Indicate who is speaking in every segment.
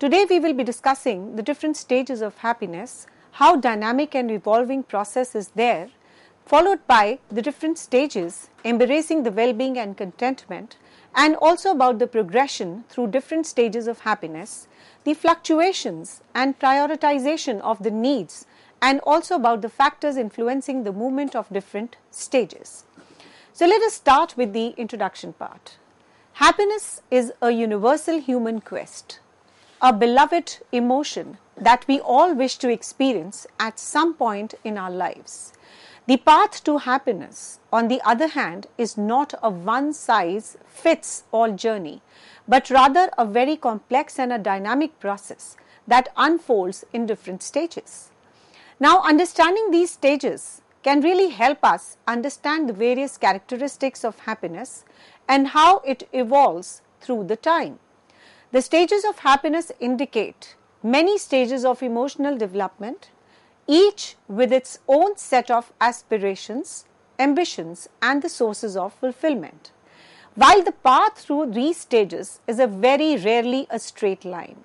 Speaker 1: Today we will be discussing the different stages of happiness, how dynamic and evolving process is there, followed by the different stages, embracing the well-being and contentment, and also about the progression through different stages of happiness, the fluctuations and prioritization of the needs, and also about the factors influencing the movement of different stages. So let us start with the introduction part. Happiness is a universal human quest, a beloved emotion that we all wish to experience at some point in our lives. The path to happiness, on the other hand, is not a one-size-fits-all journey, but rather a very complex and a dynamic process that unfolds in different stages. Now, understanding these stages can really help us understand the various characteristics of happiness and how it evolves through the time. The stages of happiness indicate many stages of emotional development, each with its own set of aspirations, ambitions, and the sources of fulfillment. While the path through these stages is very rarely a straight line,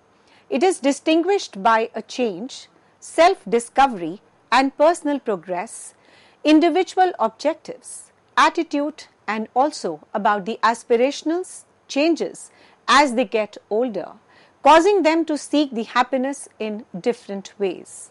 Speaker 1: it is distinguished by a change, self-discovery, and personal progress, individual objectives, attitude, and also about the aspirational changes as they get older, causing them to seek the happiness in different ways.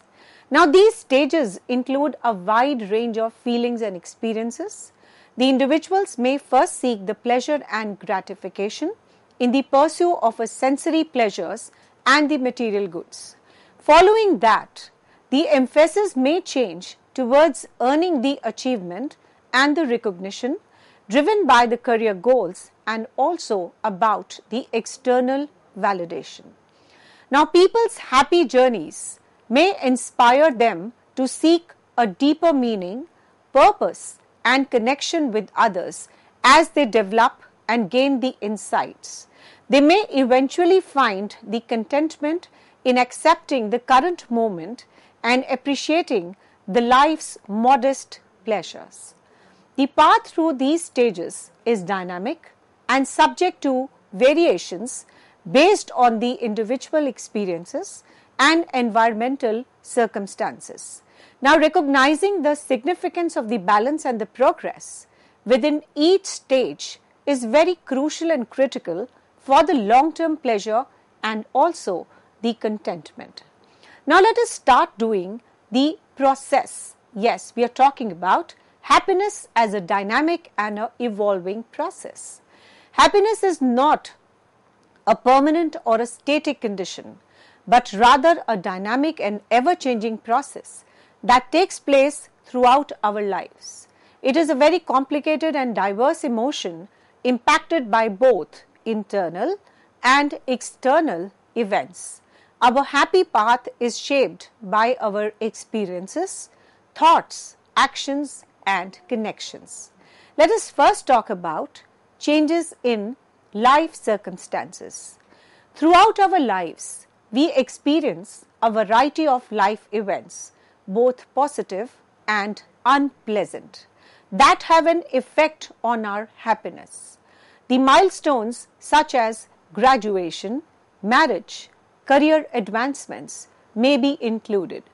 Speaker 1: Now, these stages include a wide range of feelings and experiences. The individuals may first seek the pleasure and gratification in the pursuit of a sensory pleasures and the material goods. Following that, the emphasis may change towards earning the achievement and the recognition driven by the career goals and also about the external validation. Now, people's happy journeys may inspire them to seek a deeper meaning, purpose, and connection with others as they develop and gain the insights. They may eventually find the contentment in accepting the current moment and appreciating the life's modest pleasures. The path through these stages is dynamic and subject to variations based on the individual experiences and environmental circumstances. Now, recognizing the significance of the balance and the progress within each stage is very crucial and critical for the long-term pleasure and also the contentment. Now, let us start doing the process. Yes, we are talking about happiness as a dynamic and an evolving process. Happiness is not a permanent or a static condition, but rather a dynamic and ever-changing process that takes place throughout our lives. It is a very complicated and diverse emotion impacted by both internal and external events. Our happy path is shaped by our experiences, thoughts, actions, and connections. Let us first talk about changes in life circumstances. Throughout our lives, we experience a variety of life events, both positive and unpleasant, that have an effect on our happiness. The milestones such as graduation, marriage, career advancements may be included,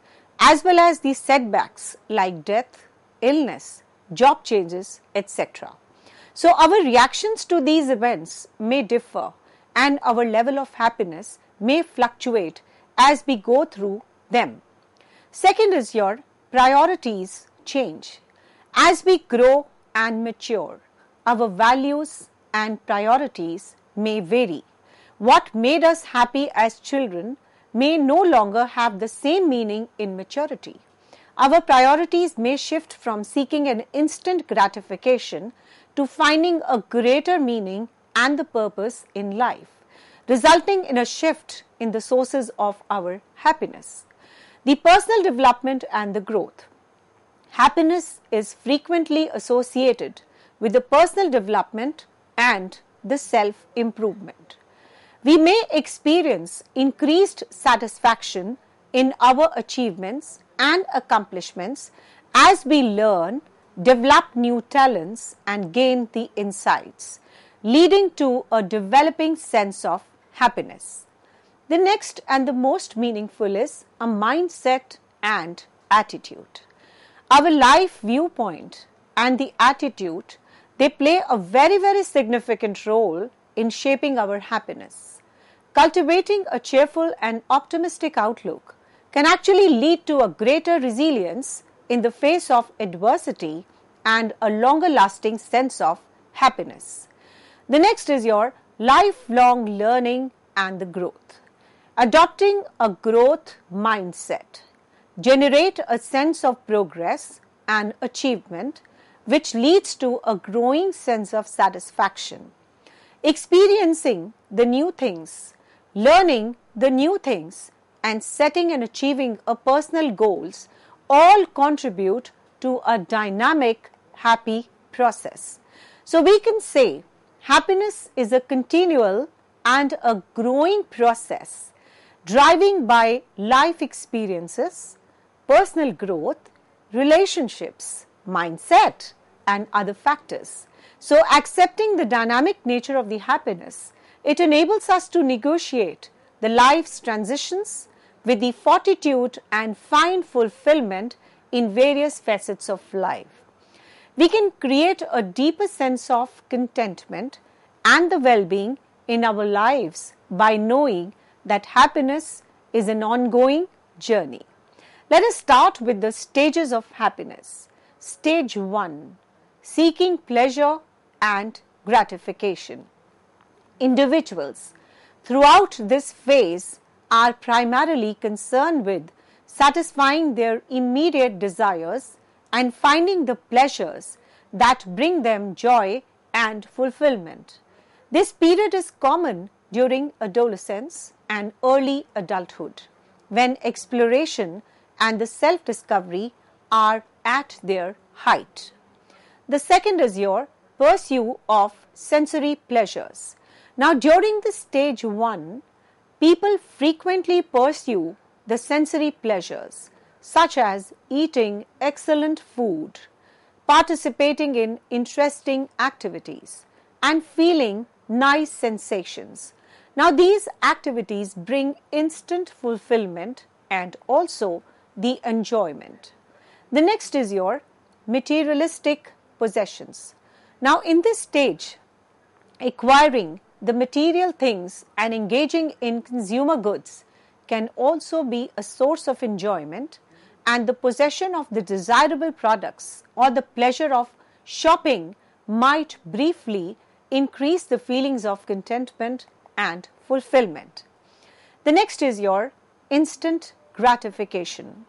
Speaker 1: as well as the setbacks like death, illness, job changes, etc. So, our reactions to these events may differ and our level of happiness may fluctuate as we go through them. Second is your priorities change. As we grow and mature, our values and priorities may vary. What made us happy as children may no longer have the same meaning in maturity. Our priorities may shift from seeking an instant gratification to finding a greater meaning and the purpose in life, resulting in a shift in the sources of our happiness. The personal development and the growth. Happiness is frequently associated with the personal development and the self-improvement. We may experience increased satisfaction in our achievements and accomplishments as we learn, develop new talents, and gain the insights, leading to a developing sense of happiness. The next and the most meaningful is a mindset and attitude. Our life viewpoint and the attitude, they play a very significant role in shaping our happiness. Cultivating a cheerful and optimistic outlook can actually lead to a greater resilience in the face of adversity and a longer lasting sense of happiness. The next is your lifelong learning and the growth. Adopting a growth mindset generate a sense of progress and achievement, which leads to a growing sense of satisfaction. Experiencing the new things, learning the new things, and setting and achieving a personal goals all contribute to a dynamic, happy process. So we can say happiness is a continual and a growing process driving by life experiences, personal growth, relationships, mindset, and other factors. So accepting the dynamic nature of the happiness, it enables us to negotiate the life's transitions with the fortitude and find fulfillment in various facets of life. We can create a deeper sense of contentment and the well-being in our lives by knowing that happiness is an ongoing journey. Let us start with the stages of happiness. Stage 1, seeking pleasure and gratification. Individuals throughout this phase are primarily concerned with satisfying their immediate desires and finding the pleasures that bring them joy and fulfillment. This period is common during adolescence and early adulthood, when exploration and the self-discovery are at their height. The second is your pursuit of sensory pleasures. Now, during the stage 1, people frequently pursue the sensory pleasures, such as eating excellent food, participating in interesting activities, and feeling nice sensations. Now, these activities bring instant fulfillment and also the enjoyment. The next is your materialistic possessions. Now, in this stage, acquiring the material things and engaging in consumer goods can also be a source of enjoyment, and the possession of the desirable products or the pleasure of shopping might briefly increase the feelings of contentment and fulfillment. The next is your instant gratification.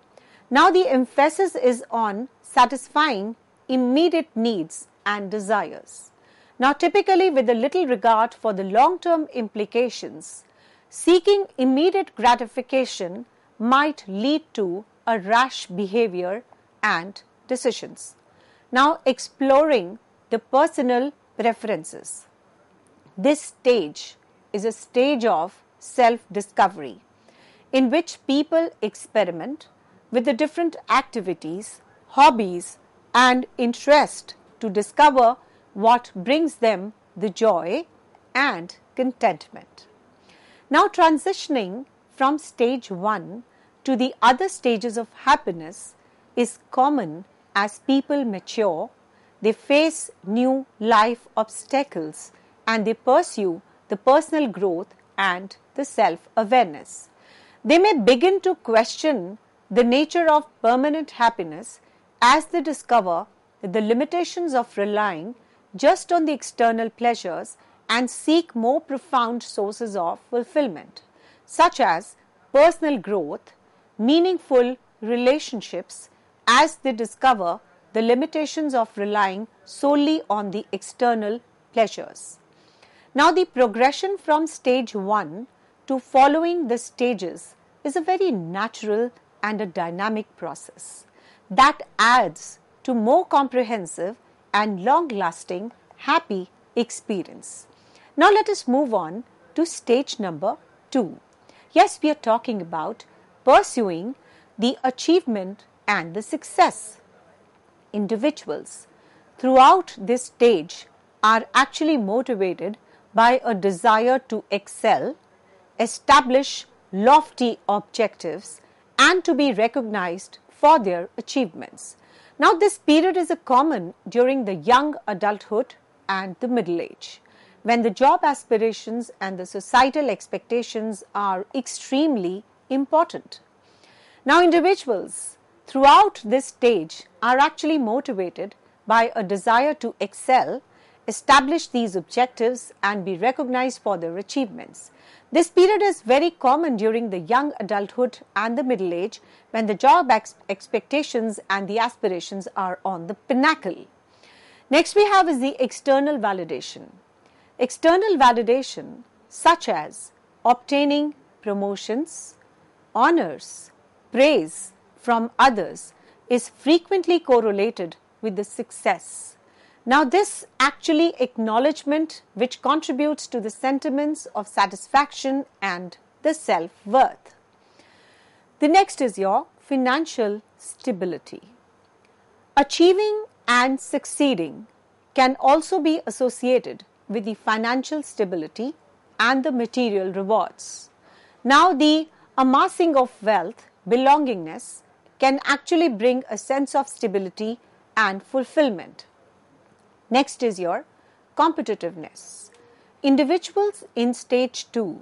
Speaker 1: Now the emphasis is on satisfying immediate needs and desires. Now typically with a little regard for the long-term implications, seeking immediate gratification might lead to a rash behavior and decisions. Now exploring the personal preferences. This stage is a stage of self-discovery in which people experiment with the different activities, hobbies, and interest to discover what brings them the joy and contentment. Now transitioning from stage 1 to the other stages of happiness is common as people mature, they face new life obstacles, and they pursue the personal growth and the self-awareness. They may begin to question the nature of permanent happiness as they discover the limitations of relying just on the external pleasures and seek more profound sources of fulfillment, such as personal growth, meaningful relationships, as they discover the limitations of relying solely on the external pleasures. Now, the progression from stage 1 to following the stages is a very natural and a dynamic process that adds to more comprehensive and long-lasting happy experience. Now, let us move on to stage number 2. Yes, we are talking about pursuing the achievement and the success. Individuals throughout this stage are actually motivated by a desire to excel, establish lofty objectives and to be recognized for their achievements. Now, this period is common during the young adulthood and the middle age, when the job aspirations and the societal expectations are extremely important. Now, individuals throughout this stage are actually motivated by a desire to excel, establish these objectives and be recognized for their achievements. This period is very common during the young adulthood and the middle age, when the job expectations and the aspirations are on the pinnacle. Next we have is the external validation. External validation such as obtaining promotions, honors, praise from others is frequently correlated with the success. Now, this actually acknowledgement which contributes to the sentiments of satisfaction and the self-worth. The next is your financial stability. Achieving and succeeding can also be associated with the financial stability and the material rewards. Now, the amassing of wealth, belongingness can actually bring a sense of stability and fulfillment. Next is your competitiveness. Individuals in stage 2,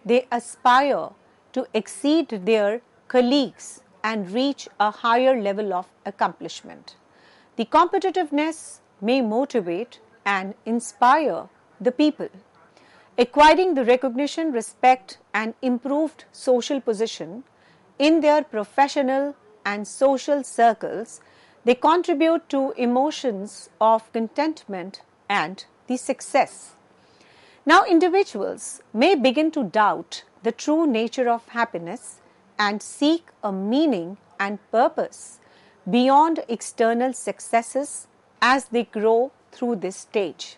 Speaker 1: they aspire to exceed their colleagues and reach a higher level of accomplishment. The competitiveness may motivate and inspire the people. Acquiring the recognition, respect and improved social position in their professional and social circles, they contribute to emotions of contentment and the success. Now, individuals may begin to doubt the true nature of happiness and seek a meaning and purpose beyond external successes as they grow through this stage.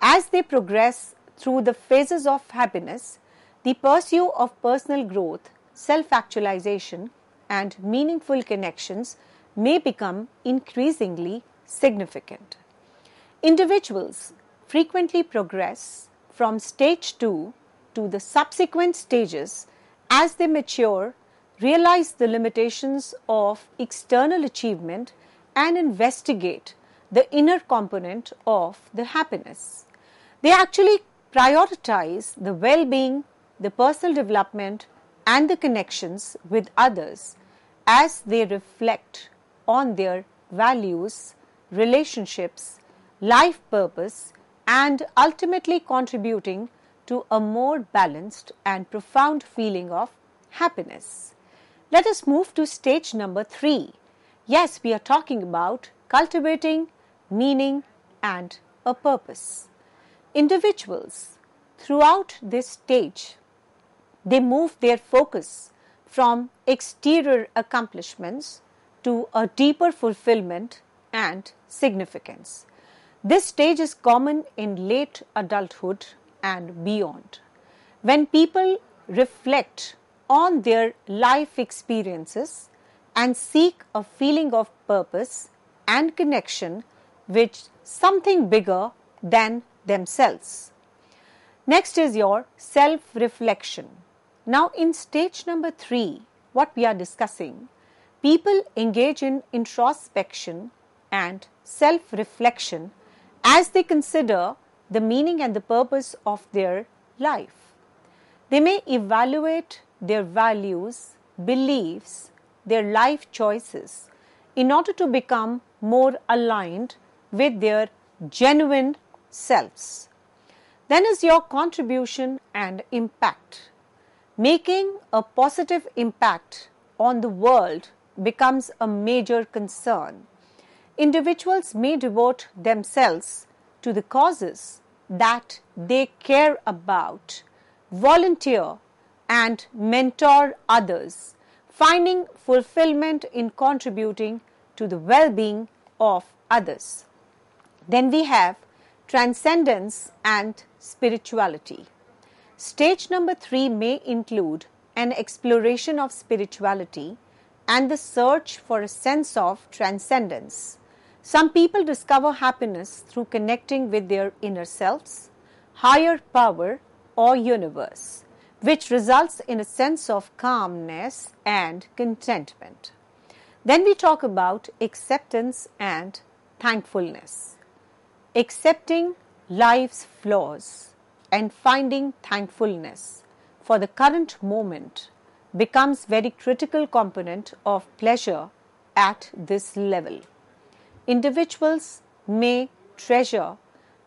Speaker 1: As they progress through the phases of happiness, the pursuit of personal growth, self-actualization and meaningful connections may become increasingly significant. Individuals frequently progress from stage 2 to the subsequent stages as they mature, realize the limitations of external achievement and investigate the inner component of the happiness. They actually prioritize the well-being, the personal development and the connections with others as they reflect on their values, relationships, life purpose and ultimately contributing to a more balanced and profound feeling of happiness. Let us move to stage number 3. Yes, we are talking about cultivating meaning and a purpose. Individuals throughout this stage, they move their focus from exterior accomplishments to a deeper fulfillment and significance. This stage is common in late adulthood and beyond. When people reflect on their life experiences and seek a feeling of purpose and connection with something bigger than themselves. Next is your self-reflection. Now, in stage number 3, what we are discussing, people engage in introspection and self-reflection as they consider the meaning and the purpose of their life. They may evaluate their values, beliefs, their life choices in order to become more aligned with their genuine selves. Then is your contribution and impact. Making a positive impact on the world becomes a major concern. Individuals may devote themselves to the causes that they care about, volunteer and mentor others, finding fulfillment in contributing to the well-being of others. Then we have transcendence and spirituality. Stage number 3 may include an exploration of spirituality and the search for a sense of transcendence. Some people discover happiness through connecting with their inner selves, higher power or universe, which results in a sense of calmness and contentment. Then we talk about acceptance and thankfulness. Accepting life's flaws and finding thankfulness for the current moment becomes very critical component of pleasure at this level. Individuals may treasure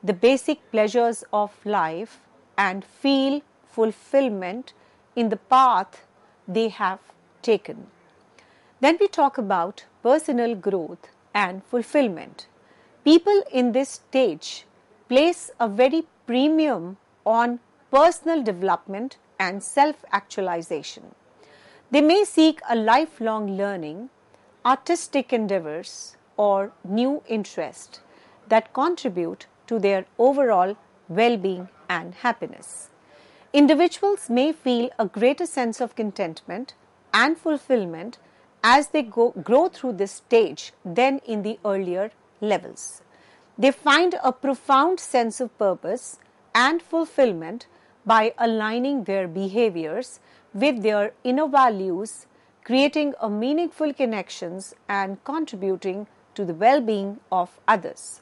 Speaker 1: the basic pleasures of life and feel fulfillment in the path they have taken. Then we talk about personal growth and fulfillment. People in this stage place a very premium on personal development and self-actualization. They may seek a lifelong learning, artistic endeavors, or new interest that contribute to their overall well-being and happiness. Individuals may feel a greater sense of contentment and fulfillment as they grow through this stage than in the earlier levels. They find a profound sense of purpose and fulfillment by aligning their behaviors with their inner values, creating a meaningful connections and contributing to the well-being of others.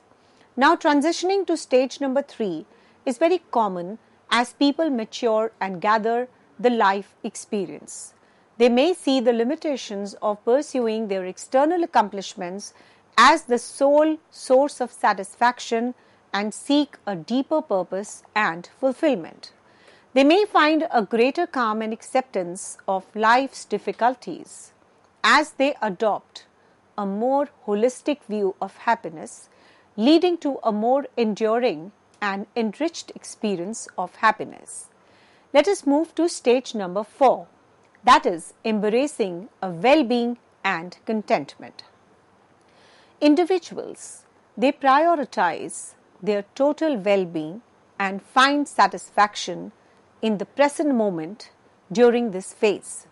Speaker 1: Now transitioning to stage number 3 is very common as people mature and gather the life experience. They may see the limitations of pursuing their external accomplishments as the sole source of satisfaction and seek a deeper purpose and fulfillment. They may find a greater calm and acceptance of life's difficulties as they adopt a more holistic view of happiness, leading to a more enduring and enriched experience of happiness. Let us move to stage number 4, that is embracing a well-being and contentment. Individuals, they prioritize their total well-being and find satisfaction in the present moment during this phase,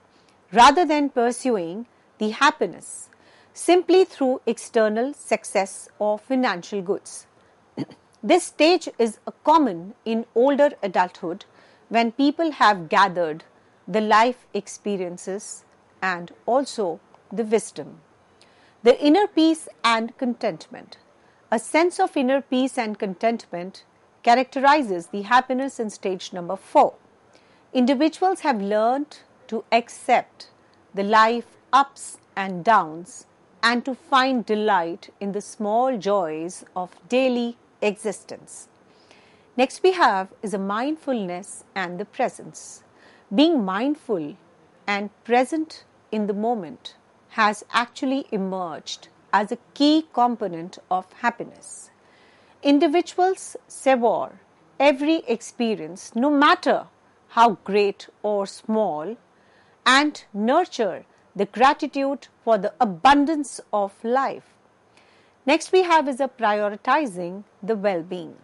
Speaker 1: rather than pursuing the happiness simply through external success or financial goods. This stage is common in older adulthood when people have gathered the life experiences and also the wisdom. The inner peace and contentment. A sense of inner peace and contentment characterizes the happiness in stage number 4. Individuals have learned to accept the life ups and downs and to find delight in the small joys of daily existence. Next we have is a mindfulness and the presence. Being mindful and present in the moment has actually emerged as a key component of happiness. Individuals savor every experience, no matter how great or small, and nurture the gratitude for the abundance of life. Next we have is a prioritizing the well-being.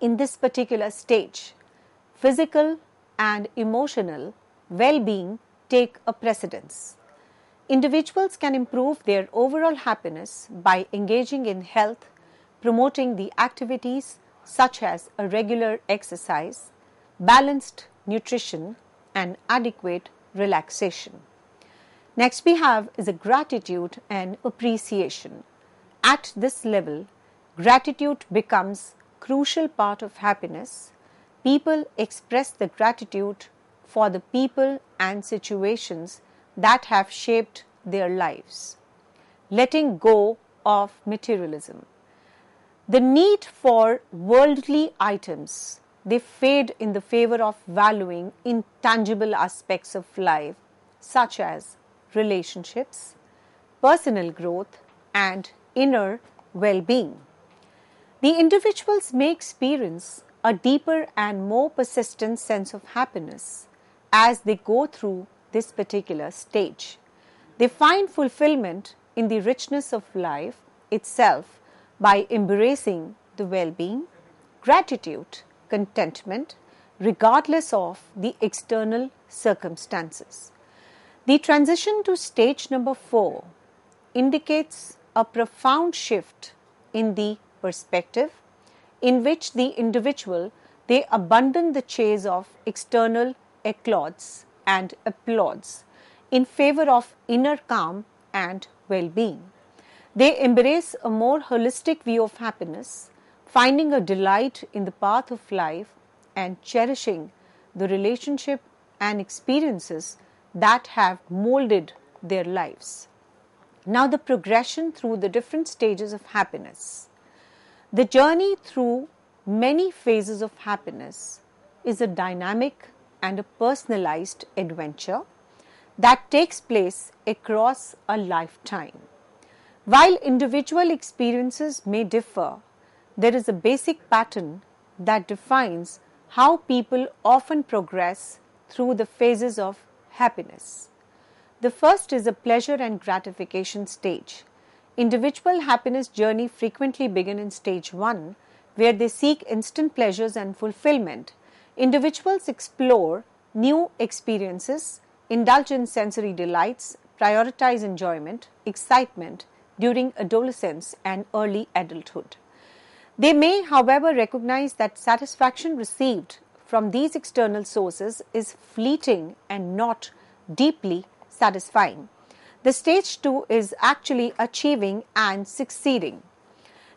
Speaker 1: In this particular stage, physical and emotional well-being take a precedence. Individuals can improve their overall happiness by engaging in health, promoting the activities such as a regular exercise, balanced nutrition, and adequate relaxation. Next we have is a gratitude and appreciation. At this level, gratitude becomes a crucial part of happiness. People express the gratitude for the people and situations that have shaped their lives. Letting go of materialism. The need for worldly items, they fade in the favor of valuing intangible aspects of life such as relationships, personal growth, and inner well-being. The individuals may experience a deeper and more persistent sense of happiness as they go through this particular stage. They find fulfillment in the richness of life itself by embracing the well-being, gratitude, contentment, regardless of the external circumstances. The transition to stage number 4 indicates a profound shift in the perspective in which the individual they abandon the chase of external eclodes and applauds in favor of inner calm and well-being. They embrace a more holistic view of happiness, finding a delight in the path of life and cherishing the relationship and experiences that have molded their lives. Now, the progression through the different stages of happiness. The journey through many phases of happiness is a dynamic and a personalized adventure that takes place across a lifetime. While individual experiences may differ, there is a basic pattern that defines how people often progress through the phases of happiness. The first is a pleasure and gratification stage. Individual happiness journey frequently begin in stage 1, where they seek instant pleasures and fulfillment. Individuals explore new experiences, indulge in sensory delights, prioritize enjoyment, excitement during adolescence and early adulthood. They may, however, recognize that satisfaction received from these external sources is fleeting and not deeply satisfying. The stage 2 is actually achieving and succeeding.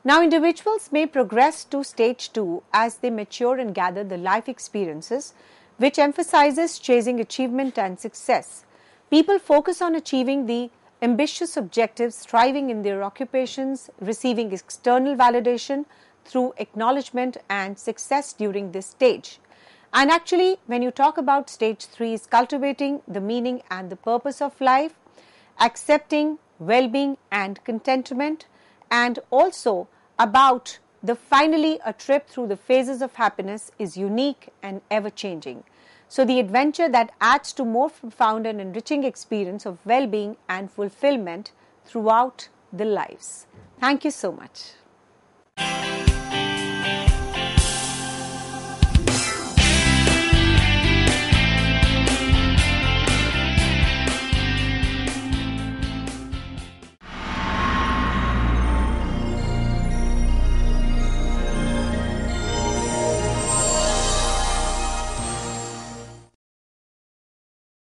Speaker 1: Now, individuals may progress to stage 2 as they mature and gather the life experiences, which emphasizes chasing achievement and success. People focus on achieving the ambitious objectives, striving in their occupations, receiving external validation through acknowledgement and success during this stage. And actually, when you talk about stage 3, is cultivating the meaning and the purpose of life, accepting well-being and contentment, and also about the finally a trip through the phases of happiness is unique and ever-changing. So the adventure that adds to more profound and enriching experience of well-being and fulfillment throughout the lives. Thank you so much.